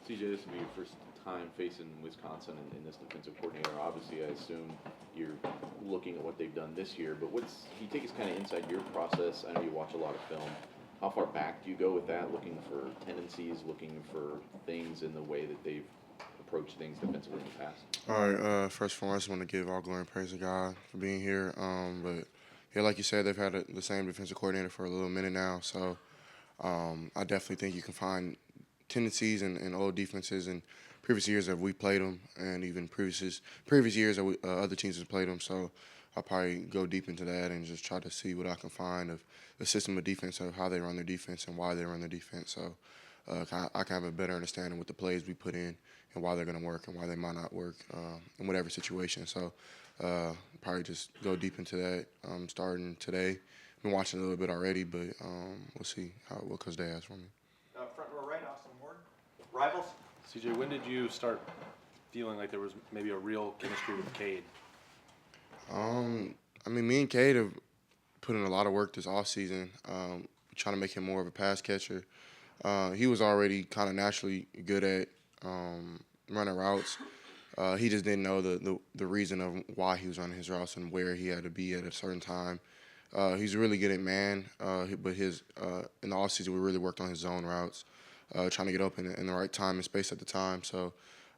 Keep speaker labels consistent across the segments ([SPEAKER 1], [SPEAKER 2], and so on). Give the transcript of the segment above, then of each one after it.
[SPEAKER 1] CJ, this will be your first time facing Wisconsin in this defensive coordinator. Obviously, I assume you're looking at what they've done this year, but can you take us kind of inside your process? I know you watch a lot of film. How far back do you go with that, looking for tendencies, looking for things in the way that they've approached things defensively in the past?
[SPEAKER 2] All right. First and foremost, I want to give all glory and praise to God for being here. But yeah, like you said, they've had the same defensive coordinator for a little minute now. So I definitely think you can find tendencies in old defenses and previous years that we played them, and even previous years that other teams have played them. So I'll probably go deep into that and just try to see what I can find of the system of defense, of how they run their defense and why they run their defense. So I can have a better understanding with the plays we put in and why they're going to work and why they might not work in whatever situation. So probably just go deep into that starting today. Been watching a little bit already, but we'll see what Coach Day has for me.
[SPEAKER 3] Front row right, Austin Ward. Rivals?
[SPEAKER 4] CJ, when did you start feeling like there was maybe a real chemistry with Cade?
[SPEAKER 2] I mean, me and Cade have put in a lot of work this offseason, trying to make him more of a pass catcher. He was already kind of naturally good at running routes. He just didn't know the reason of why he was running his routes and where he had to be at a certain time. He's really good at man, but in the offseason we really worked on his zone routes, trying to get up in the right time and space at the time. So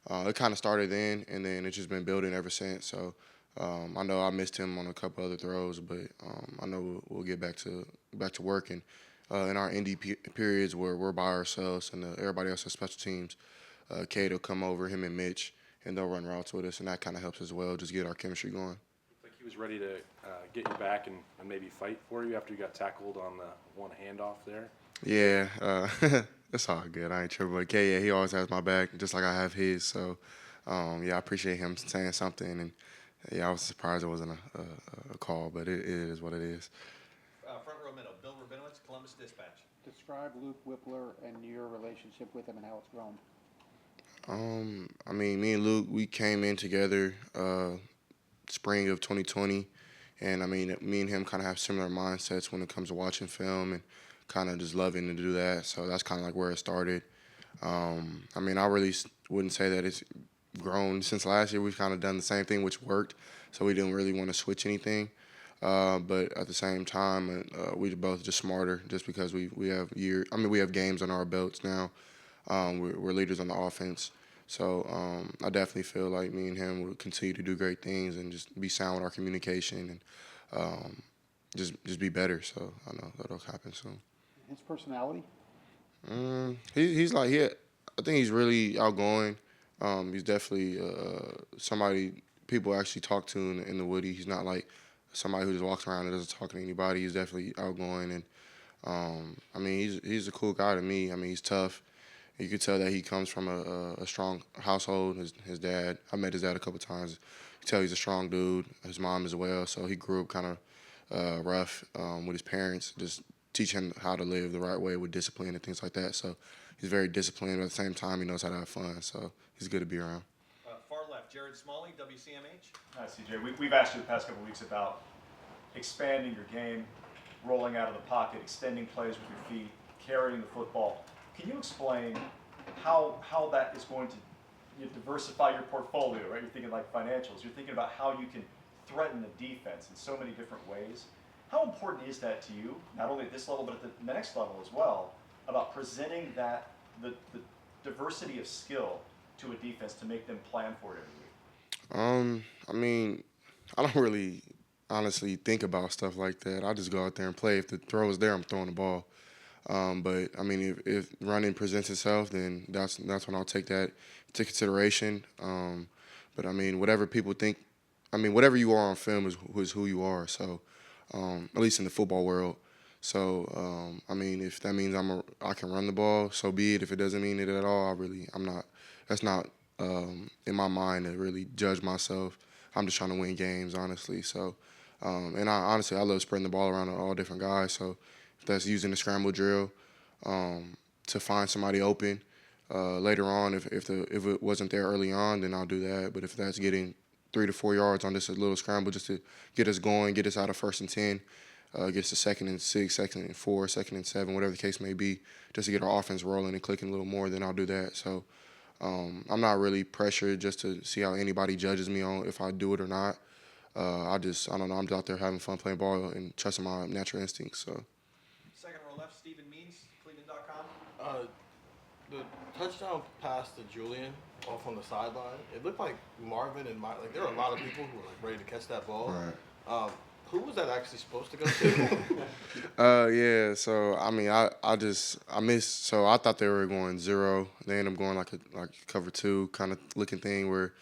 [SPEAKER 2] it kind of started then, and then it's just been building ever since. So I know I missed him on a couple other throws, but I know we'll get back to work. And in our indie periods where we're by ourselves and everybody else has special teams, Cade will come over, him and Mitch, and they'll run routes with us, and that kind of helps as well, just get our chemistry going.
[SPEAKER 4] Looked like he was ready to get you back and maybe fight for you after you got tackled on the one handoff there.
[SPEAKER 2] Yeah, that's all good. I ain't tripping. But Cade, yeah, he always has my back, just like I have his. So, yeah, I appreciate him saying something. And, yeah, I was surprised it wasn't a call, but it is what it is.
[SPEAKER 3] Front row middle, Bill Rabinowitz, Columbus Dispatch.
[SPEAKER 5] Describe Luke Whipple and your relationship with him and how it's grown.
[SPEAKER 2] I mean, me and Luke, we came in together spring of 2020, and I mean, me and him kind of have similar mindsets when it comes to watching film and kind of just loving to do that. So that's kind of like where it started. I mean, I really wouldn't say that it's grown since last year. We've kind of done the same thing, which worked, so we didn't really want to switch anything. But at the same time, we're both just smarter, just because we have we have games on our belts now. We're leaders on the offense. So I definitely feel like me and him will continue to do great things and just be sound with our communication and just be better. So I know that'll happen soon.
[SPEAKER 5] His personality?
[SPEAKER 2] He's like I think he's really outgoing. He's definitely somebody people actually talk to in the Woody. He's not like somebody who just walks around and doesn't talk to anybody. He's definitely outgoing, and I mean he's a cool guy to me. I mean he's tough. You could tell that he comes from a strong household. His dad, I met his dad a couple times. You can tell he's a strong dude. His mom as well. So he grew up kind of rough with his parents, just teaching him how to live the right way with discipline and things like that. So he's very disciplined, but at the same time, he knows how to have fun. So he's good to be around.
[SPEAKER 3] Far left, Jared Smalley, WCMH.
[SPEAKER 6] Hi, CJ. We've asked you the past couple of weeks about expanding your game, rolling out of the pocket, extending plays with your feet, carrying the football. Can you explain how that is going to diversify your portfolio, right? You're thinking like financials. You're thinking about how you can threaten the defense in so many different ways. How important is that to you, not only at this level, but at the next level as well, about presenting the diversity of skill to a defense to make them plan for it every week?
[SPEAKER 2] I mean, I don't really honestly think about stuff like that. I just go out there and play. If the throw is there, I'm throwing the ball. But I mean, if running presents itself, then that's when I'll take that into consideration. But I mean, whatever people think, I mean, whatever you are on film is who you are. So at least in the football world. So I mean, if that means I can run the ball, so be it. If it doesn't mean it at all, I'm not. That's not in my mind to really judge myself. I'm just trying to win games, honestly. So and honestly, I love spreading the ball around to all different guys. So that's using the scramble drill to find somebody open. Later on, if it wasn't there early on, then I'll do that. But if that's getting 3 to 4 yards on this little scramble just to get us going, get us out of 1st and 10, get us to 2nd and 6, 2nd and 4, 2nd and 7, whatever the case may be, just to get our offense rolling and clicking a little more, then I'll do that. So I'm not really pressured just to see how anybody judges me on if I do it or not. I don't know, I'm out there having fun playing ball and trusting my natural instincts. So.
[SPEAKER 3] Second row left, Stephen Means, Cleveland.com.
[SPEAKER 7] The touchdown pass to Julian off on the sideline, it looked like Marvin and like there were a lot of people who were like ready to catch that ball.
[SPEAKER 2] Right.
[SPEAKER 7] Who was that actually supposed to go to?
[SPEAKER 2] Yeah. So I mean, I missed. So I thought they were going zero. They ended up going like cover two kind of looking thing where,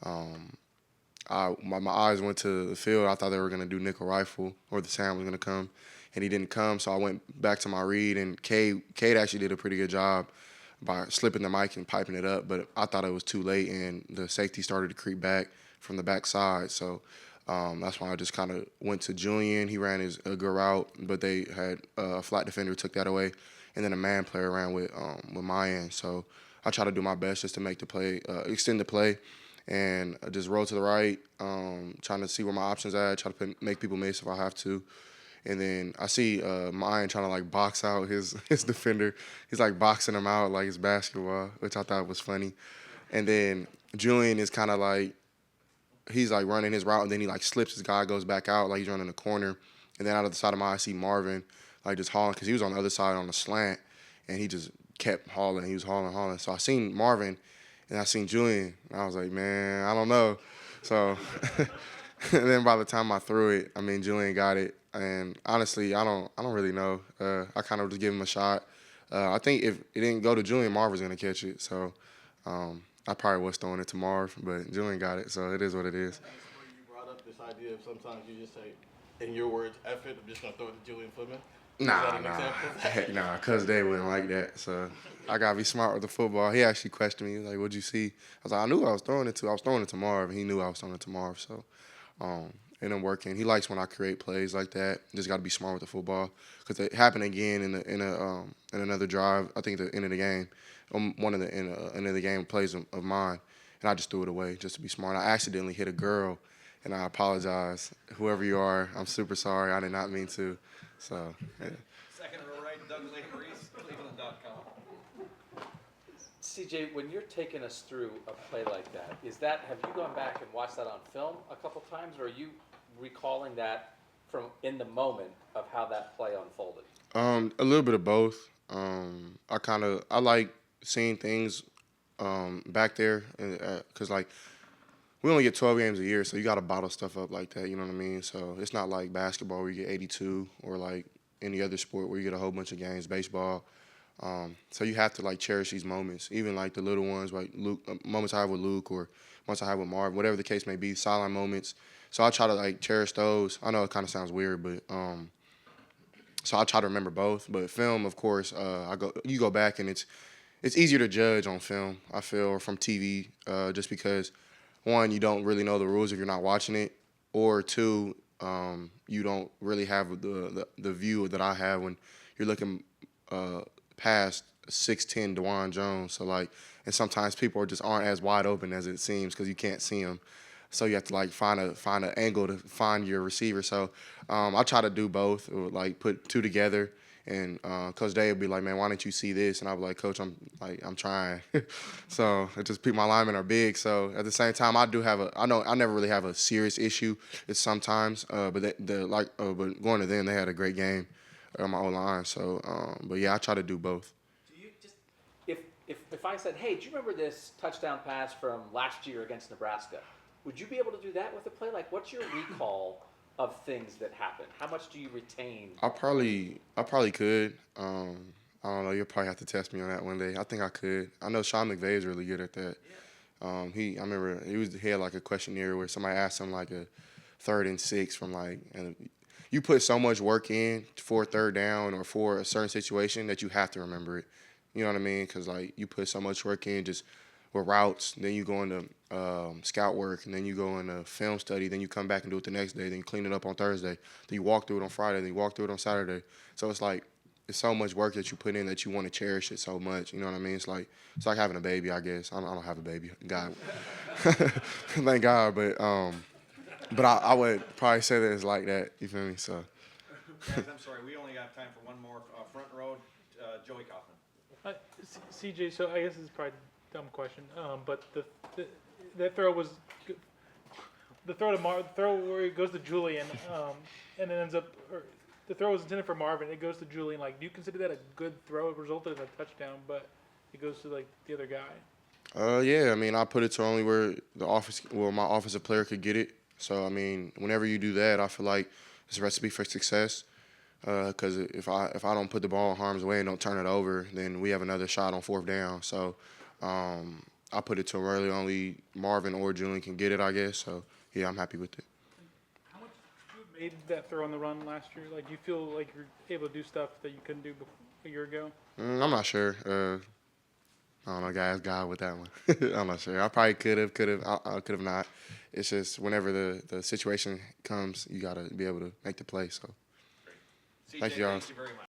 [SPEAKER 2] my eyes went to the field. I thought they were gonna do nickel rifle or the Sam was gonna come, and he didn't come. So I went back to my read, and Cade actually did a pretty good job by slipping the mic and piping it up. But I thought it was too late, and the safety started to creep back from the backside. So. That's why I just kind of went to Julian. He ran a good route, but they had a flat defender who took that away, and then a man player ran with my end. So I try to do my best just to make the play, extend the play, and just roll to the right, trying to see where my options at, try to make people miss if I have to. And then I see Mayan trying to like box out his defender. He's like boxing him out like it's basketball, which I thought was funny. And then Julian is kind of like, he's like running his route, and then he like slips his guy, goes back out like he's running the corner, and then out of the side of my eye, I see Marvin like just hauling because he was on the other side on the slant, and he just kept hauling. He was hauling. So I seen Marvin, and I seen Julian, and I was like, man, I don't know. So and then by the time I threw it, I mean Julian got it, and honestly, I don't really know. I kind of just give him a shot. I think if it didn't go to Julian, Marvin's gonna catch it. So. I probably was throwing it to Marv, but Julian got it, so it is what it is.
[SPEAKER 7] You brought up this idea of sometimes you just say, in your words, F it, I'm just going to throw it to Julian Footman.
[SPEAKER 2] Heck nah, Cuz they wouldn't like that, so I got to be smart with the football. He actually questioned me, he was like, what'd you see? I was like, I knew I was throwing it to Marv, and he knew I was throwing it to Marv, so it ended up working. He likes when I create plays like that. Just got to be smart with the football, because it happened again in another drive, I think at the end of the game. One of the end of the game plays of mine, and I just threw it away just to be smart. I accidentally hit a girl, and I apologize. Whoever you are, I'm super sorry. I did not mean to. So. Yeah.
[SPEAKER 3] Second row right, Doug Reese, Cleveland.com.
[SPEAKER 8] CJ, when you're taking us through a play like that, have you gone back and watched that on film a couple times, or are you recalling that from in the moment of how that play unfolded?
[SPEAKER 2] A little bit of both. I like seeing things back there, because like we only get 12 games a year, so you got to bottle stuff up like that. You know what I mean? So it's not like basketball where you get 82, or like any other sport where you get a whole bunch of games. Baseball. So you have to like cherish these moments, even like the little ones, like moments I have with Luke, or moments I have with Marv, whatever the case may be, sideline moments. So I try to like cherish those. I know it kind of sounds weird, but so I try to remember both. But film, of course, you go back and it's easier to judge on film, I feel, or from TV, just because one, you don't really know the rules if you're not watching it, or two, you don't really have the view that I have when you're looking past 6'10" DeJuan Jones. So like, and sometimes people aren't as wide open as it seems because you can't see them. So you have to like find an angle to find your receiver. So I try to do both, or like put two together. And Coach Day would be like, "Man, why don't you see this?" And I'd be like, "Coach, I'm trying." So it just my linemen are big. So at the same time, I never really have a serious issue. It's sometimes, but but going to them, they had a great game on my O-line. So, but yeah, I try to do both.
[SPEAKER 8] Do you just if I said, "Hey, do you remember this touchdown pass from last year against Nebraska?" Would you be able to do that with a play? Like, what's your recall of things that happen? How much do you retain?
[SPEAKER 2] I probably could. I don't know. You'll probably have to test me on that one day. I think I could. I know Sean McVay is really good at that. I remember he had like a questionnaire where somebody asked him like a 3rd and 6 from like, and you put so much work in for a third down or for a certain situation that you have to remember it. You know what I mean? Because like you put so much work in just with routes, then you go into scout work, and then you go into film study, then you come back and do it the next day, then you clean it up on Thursday, then you walk through it on Friday, then you walk through it on Saturday. So it's like it's so much work that you put in that you want to cherish it so much. You know what I mean? It's like having a baby, I guess. I don't have a baby, God, thank God, but I would probably say that it's like that. You feel me? So.
[SPEAKER 3] Guys, I'm sorry, we only have time for one more. Front row, Joey Kaufman.
[SPEAKER 9] CJ, so I guess this is probably dumb question. But that throw was the throw where it goes to Julian, and it ends up. Or the throw was intended for Marvin. It goes to Julian. Like, do you consider that a good throw? It resulted in a touchdown, but it goes to like the other guy.
[SPEAKER 2] Yeah, I mean, I put it to only where my offensive player could get it. So, I mean, whenever you do that, I feel like it's a recipe for success. Because if I don't put the ball in harm's way and don't turn it over, then we have another shot on 4th down. So, I put it to where only Marvin or Julian can get it, I guess. So, yeah, I'm happy with it.
[SPEAKER 9] How much did you made that throw on the run last year? Like, do you feel like you're able to do stuff that you couldn't do a year ago?
[SPEAKER 2] I'm not sure. I don't know, guys. God with that one. I'm not sure. I probably could have. I could have not. It's just whenever the situation comes, you gotta be able to make the play. So,
[SPEAKER 3] CJ,
[SPEAKER 2] thank you, y'all.
[SPEAKER 3] thank you very much.